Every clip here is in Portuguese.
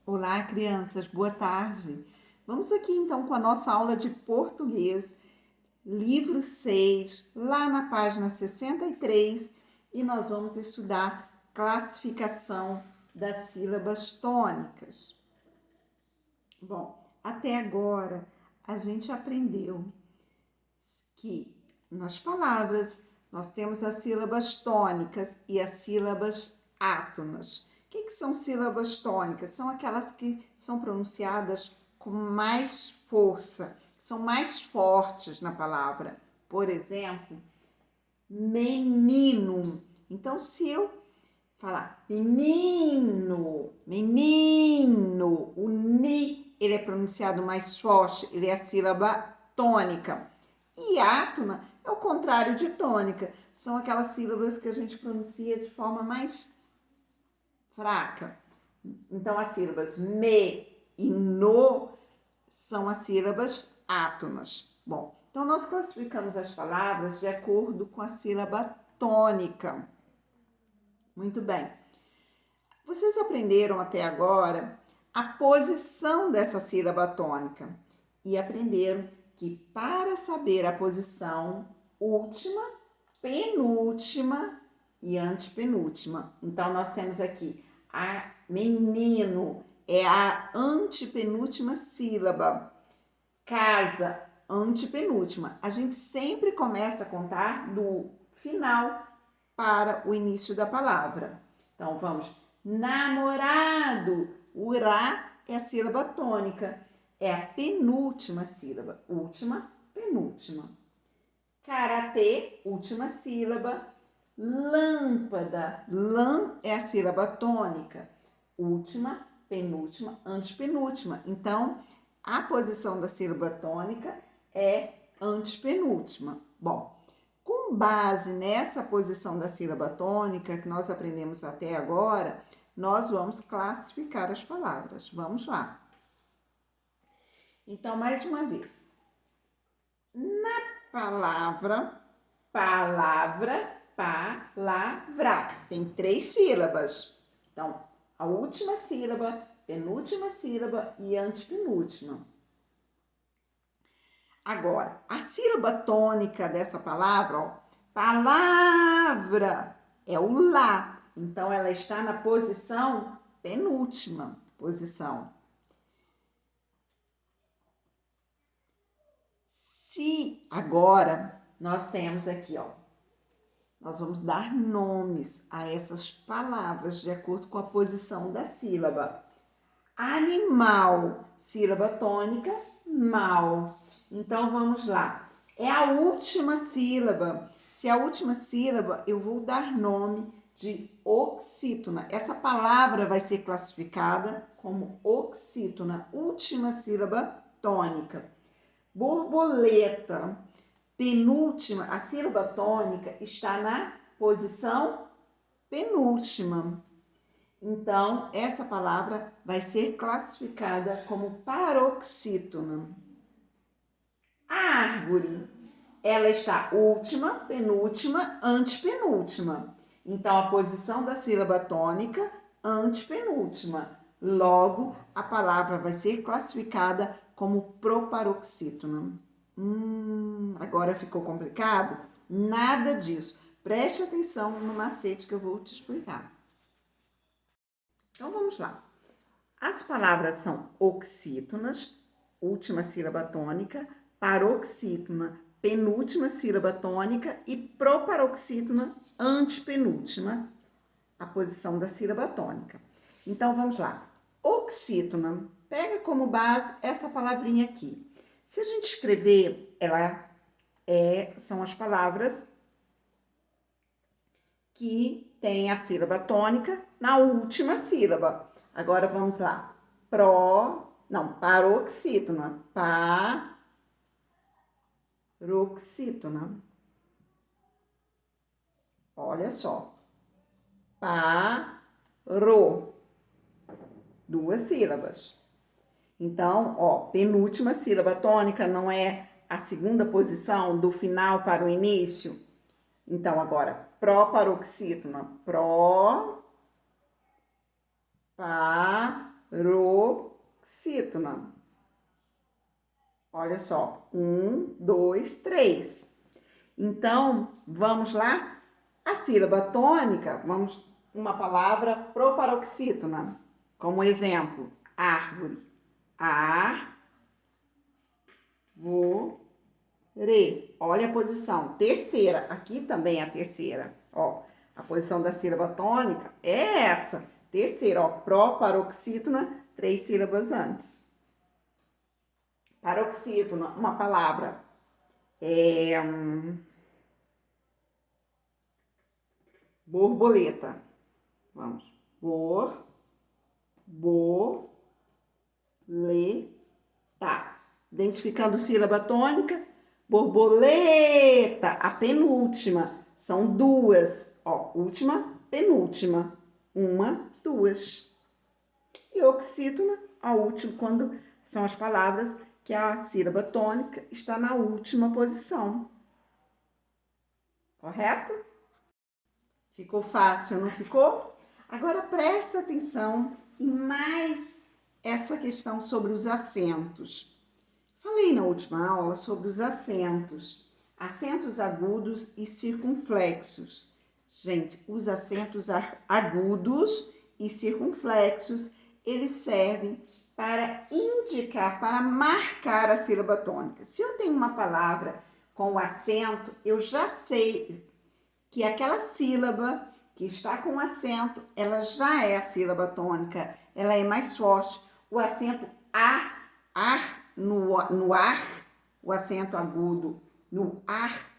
Olá, crianças, boa tarde. Vamos aqui então com a nossa aula de português, livro 6, lá na página 63, e nós vamos estudar classificação das sílabas tônicas. Bom, até agora a gente aprendeu que nas palavras nós temos as sílabas tônicas e as sílabas átonas. O que são sílabas tônicas? São aquelas que são pronunciadas com mais força, são mais fortes na palavra. Por exemplo, menino. Então, se eu falar menino, menino, o ni, ele é pronunciado mais forte, ele é a sílaba tônica. E átona é o contrário de tônica. São aquelas sílabas que a gente pronuncia de forma mais fraca. Então, as sílabas me e no são as sílabas átonas. Bom, então nós classificamos as palavras de acordo com a sílaba tônica. Muito bem. Vocês aprenderam até agora a posição dessa sílaba tônica e aprenderam que para saber a posição última, penúltima e antepenúltima. Então, nós temos aqui a menino, é a antepenúltima sílaba. Casa, antepenúltima. A gente sempre começa a contar do final para o início da palavra. Então, vamos. Namorado. O ra é a sílaba tônica. É a penúltima sílaba. Última, penúltima. Karatê, última sílaba. Lâmpada. Lã é a sílaba tônica. Última, penúltima, antepenúltima. Então, a posição da sílaba tônica é antepenúltima. Bom, com base nessa posição da sílaba tônica que nós aprendemos até agora, nós vamos classificar as palavras. Vamos lá. Então, mais uma vez. Na palavra, palavra, tem 3 sílabas. Então, a última sílaba, penúltima sílaba e antepenúltima. Agora, a sílaba tônica dessa palavra, ó, palavra, é o lá. Então, ela está na posição penúltima posição. Se agora nós temos aqui, ó, nós vamos dar nomes a essas palavras de acordo com a posição da sílaba. Animal, sílaba tônica, mal. Então, vamos lá. É a última sílaba. Se é a última sílaba, eu vou dar nome de oxítona. Essa palavra vai ser classificada como oxítona, última sílaba tônica. Borboleta, penúltima, a sílaba tônica está na posição penúltima. Então, essa palavra vai ser classificada como paroxítona. Árvore, ela está última, penúltima, antepenúltima. Então, a posição da sílaba tônica, antepenúltima. Logo, a palavra vai ser classificada como proparoxítona. Agora ficou complicado? Nada disso. Preste atenção no macete que eu vou te explicar. Então, vamos lá. As palavras são oxítonas, última sílaba tônica, paroxítona, penúltima sílaba tônica e proparoxítona, antepenúltima, a posição da sílaba tônica. Então, vamos lá. Oxítona, pega como base essa palavrinha aqui. Se a gente escrever, são as palavras que tem a sílaba tônica na última sílaba. Agora vamos lá. Paroxítona. Paroxítona. Olha só. Parou. 2 sílabas. Então, ó, penúltima sílaba tônica não é a segunda posição do final para o início? Então, agora, proparoxítona. Paroxítona. paroxítona. Olha só, 1, 2, 3. Então, vamos lá? A sílaba tônica, vamos uma palavra proparoxítona. Como exemplo, árvore. Olha a posição. Terceira. Aqui também é a terceira. Ó, a posição da sílaba tônica é essa. Terceira, ó. Proparoxítona, 3 sílabas antes. Paroxítona, uma palavra. Borboleta. Vamos. Borboleta. Identificando sílaba tônica. Borboleta, a penúltima. São 2. Ó, última, penúltima. 1, 2. E oxítona, a última, quando são as palavras que a sílaba tônica está na última posição. Correto? Ficou fácil, não ficou? Agora presta atenção em mais essa questão sobre os acentos. Falei na última aula sobre os acentos agudos e circunflexos. Gente, os acentos agudos e circunflexos, eles servem para indicar, para marcar a sílaba tônica. Se eu tenho uma palavra com acento, eu já sei que aquela sílaba que está com acento, ela já é a sílaba tônica, ela é mais forte. O acento no ar, o acento agudo no ar,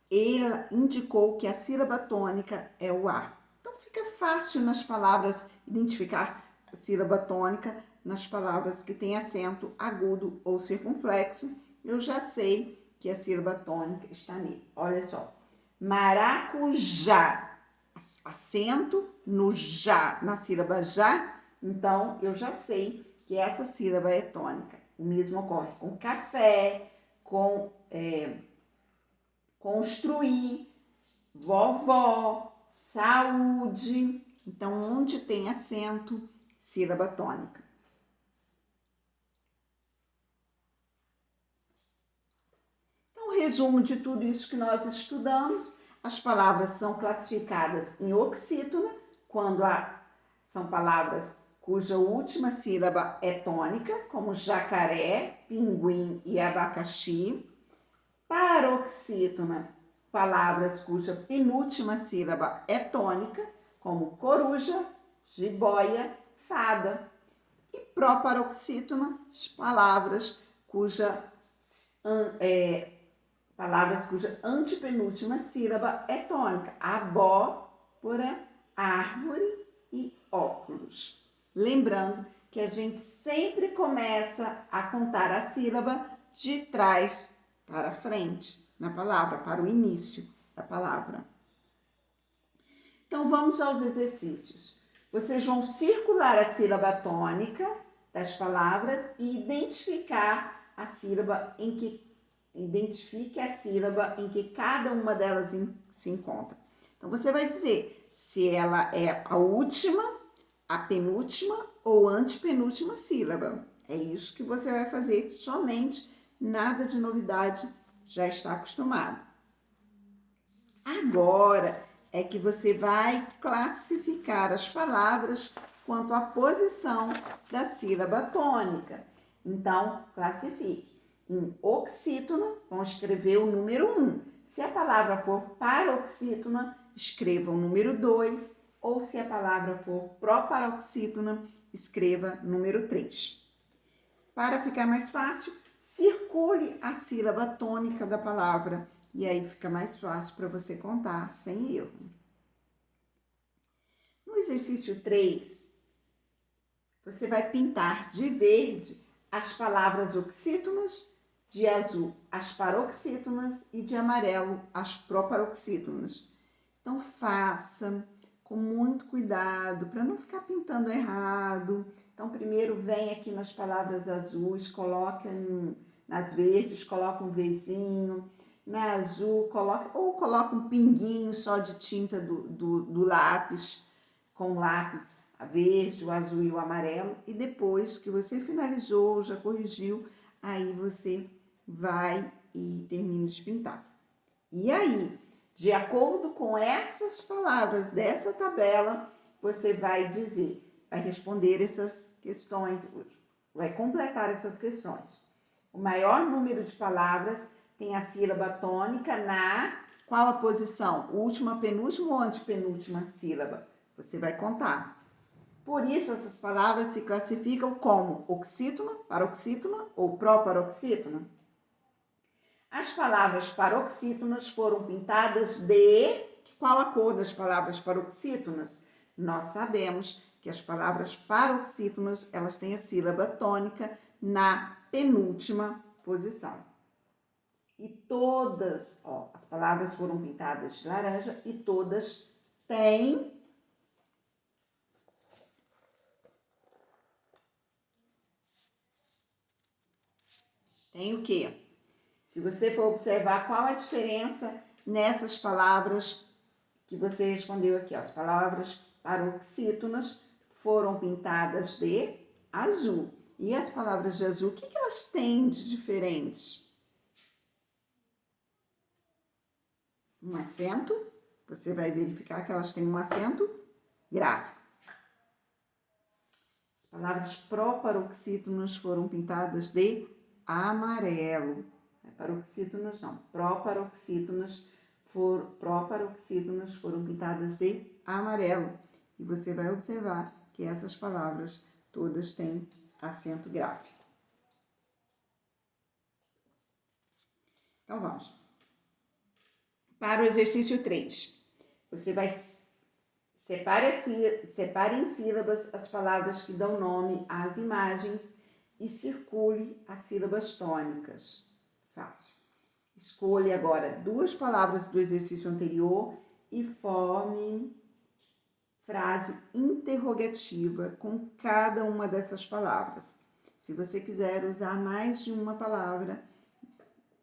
ele indicou que a sílaba tônica é o ar. Então fica fácil nas palavras identificar a sílaba tônica nas palavras que têm acento agudo ou circunflexo. Eu já sei que a sílaba tônica está nele. Olha só. Maracujá. Acento no já, na sílaba já. Então, eu já sei que essa sílaba é tônica. O mesmo ocorre com café, com construir, vovó, saúde. Então, onde tem acento, sílaba tônica. Então, resumo de tudo isso que nós estudamos. As palavras são classificadas em oxítona, quando são palavras cuja última sílaba é tônica, como jacaré, pinguim e abacaxi. Paroxítona, palavras cuja penúltima sílaba é tônica, como coruja, jiboia, fada. E proparoxítona, palavras cuja antepenúltima sílaba é tônica, abóbora, árvore e óculos. Lembrando que a gente sempre começa a contar a sílaba de trás para frente na palavra, para o início da palavra. Então, vamos aos exercícios. Vocês vão circular a sílaba tônica das palavras e identificar a sílaba em que cada uma delas se encontra. Então, você vai dizer se ela é a última, a penúltima ou antepenúltima sílaba. É isso que você vai fazer somente, nada de novidade, já está acostumado. Agora é que você vai classificar as palavras quanto à posição da sílaba tônica. Então, classifique. Em oxítona, vamos escrever o número 1. Se a palavra for paroxítona, escreva o número 2. Ou se a palavra for proparoxítona, escreva número 3. Para ficar mais fácil, circule a sílaba tônica da palavra. E aí fica mais fácil para você contar sem erro. No exercício 3, você vai pintar de verde as palavras oxítonas, de azul as paroxítonas e de amarelo as proparoxítonas. Então, faça com muito cuidado para não ficar pintando errado. Então, primeiro vem aqui nas palavras azuis, coloca nas verdes, coloca um Vzinho. Na azul, coloca um pinguinho só de tinta do lápis, com lápis a verde, o azul e o amarelo. E depois que você finalizou, já corrigiu, aí você vai e termina de pintar. E aí, de acordo com essas palavras dessa tabela, você vai dizer, vai responder essas questões, vai completar essas questões. O maior número de palavras tem a sílaba tônica na qual a posição? Última, penúltima ou antepenúltima sílaba? Você vai contar. Por isso, essas palavras se classificam como oxítona, paroxítona ou proparoxítona. As palavras paroxítonas foram pintadas de... Qual a cor das palavras paroxítonas? Nós sabemos que as palavras paroxítonas, elas têm a sílaba tônica na penúltima posição. E todas, as palavras foram pintadas de laranja e todas têm... Tem o quê? Se você for observar qual a diferença nessas palavras que você respondeu aqui, as palavras paroxítonas foram pintadas de azul. E as palavras de azul, o que elas têm de diferente? Um acento, você vai verificar que elas têm um acento gráfico. As palavras proparoxítonas foram pintadas de amarelo. Paroxítonas não, proparoxítonas foram pintadas de amarelo. E você vai observar que essas palavras todas têm acento gráfico. Então vamos. Para o exercício 3, você vai separe em sílabas as palavras que dão nome às imagens e circule as sílabas tônicas. Fácil. Escolha agora 2 palavras do exercício anterior e forme frase interrogativa com cada uma dessas palavras. Se você quiser usar mais de uma palavra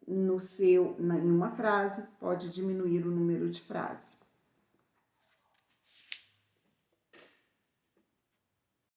em uma frase, pode diminuir o número de frases.